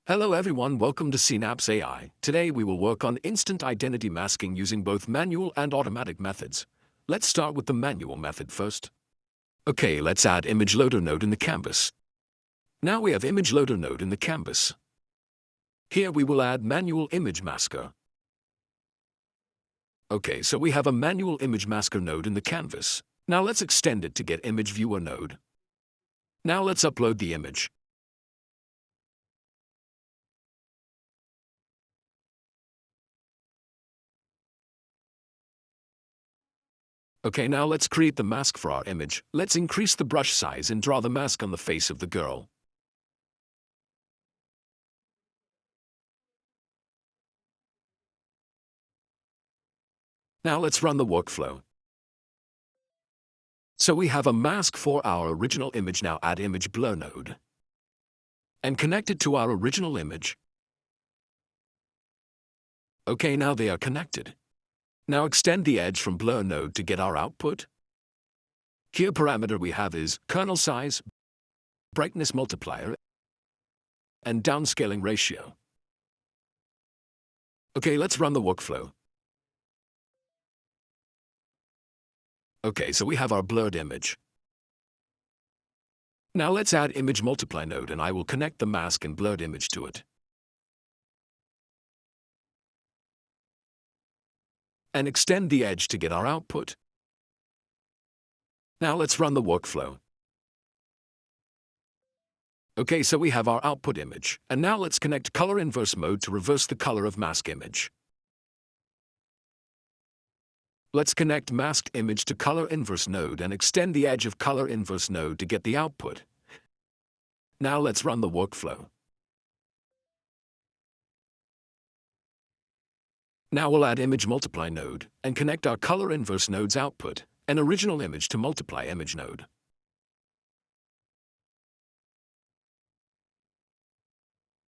Hello everyone, welcome to CNAPS AI. Today we will work on instant identity masking using both manual and automatic methods. Let's start with the manual method first. Okay, let's add image loader node in the canvas. Now we have image loader node in the canvas. Here we will add manual image masker. Okay, so we have a manual image masker node in the canvas. Now let's extend it to get image viewer node. Now let's upload the image. Okay, now let's create the mask for our image. Let's increase the brush size and draw the mask on the face of the girl. Now let's run the workflow. So we have a mask for our original image. Now add image blur node and connect it to our original image. Okay, now they are connected. Now extend the edge from blur node to get our output. Here parameter we have is kernel size, brightness multiplier, and downscaling ratio. Okay, let's run the workflow. Okay, so we have our blurred image. Now let's add image multiply node and I will connect the mask and blurred image to it. And extend the edge to get our output. Now let's run the workflow. Okay, so we have our output image. And now let's connect color inverse mode to reverse the color of mask image. Let's connect masked image to color inverse node and extend the edge of color inverse node to get the output. Now let's run the workflow. Now we'll add image multiply node and connect our color inverse node's output and original image to multiply image node.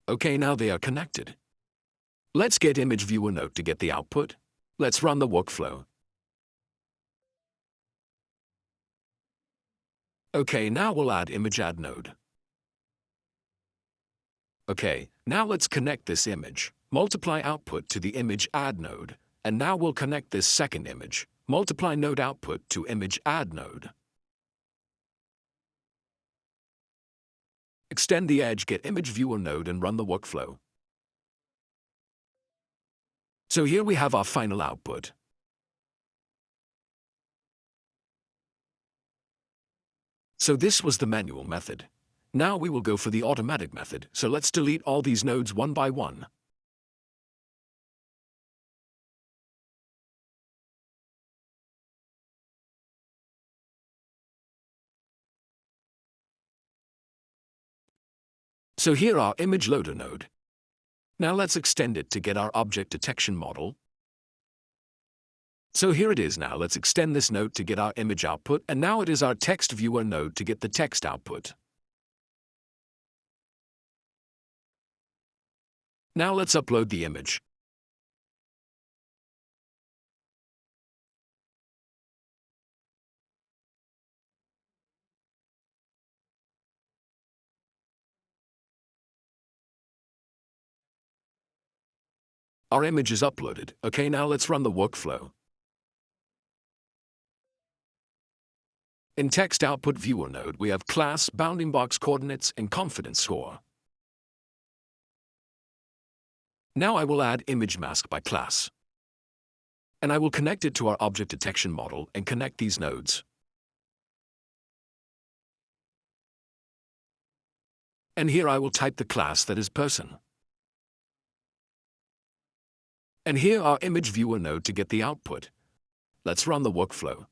Okay, now they are connected. Let's get image viewer node to get the output. Let's run the workflow. Okay, now we'll add image add node. Okay, now let's connect this image, multiply output to the image add node, and now we'll connect this second image, multiply node output to image add node. Extend the edge, get image viewer node and run the workflow. So here we have our final output. So this was the manual method. Now we will go for the automatic method, so let's delete all these nodes one by one. So here our image loader node. Now let's extend it to get our object detection model. So here it is now. Let's extend this node to get our image output, and now it is our text viewer node to get the text output. Now let's upload the image. Our image is uploaded. Okay, now let's run the workflow. In text output viewer node, we have class, bounding box coordinates, and confidence score. Now I will add image mask by class. And I will connect it to our object detection model and connect these nodes. And here I will type the class that is person. And here our image viewer node to get the output. Let's run the workflow.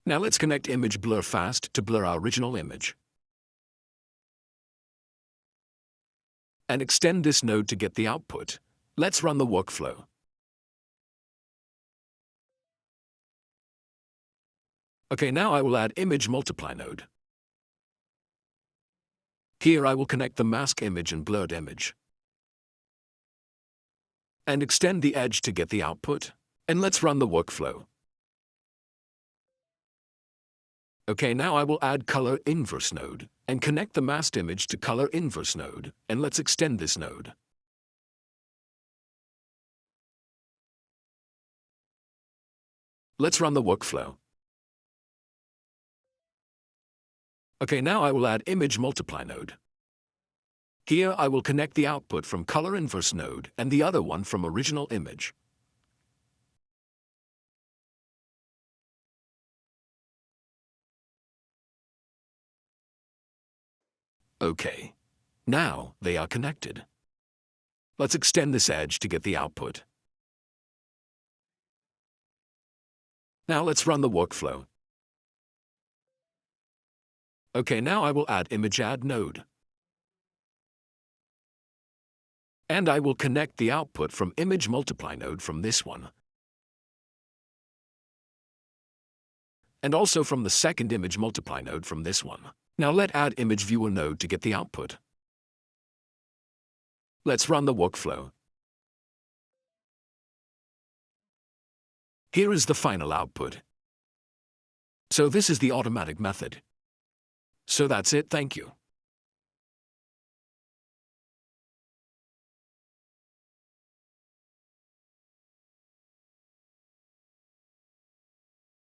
Now let's connect image blur fast to blur our original image. And extend this node to get the output. Let's run the workflow. Okay, now I will add image multiply node. Here I will connect the mask image and blurred image. And extend the edge to get the output. And let's run the workflow. Okay, now I will add color inverse node and connect the masked image to color inverse node, and let's extend this node. Let's run the workflow. Okay, now I will add image multiply node. Here I will connect the output from color inverse node and the other one from original image. Okay, now they are connected. Let's extend this edge to get the output. Now let's run the workflow. Okay, now I will add image add node. And I will connect the output from image multiply node from this one. And also from the second image multiply node from this one. Now let add image viewer node to get the output. Let's run the workflow. Here is the final output. So this is the automatic method. So that's it, thank you.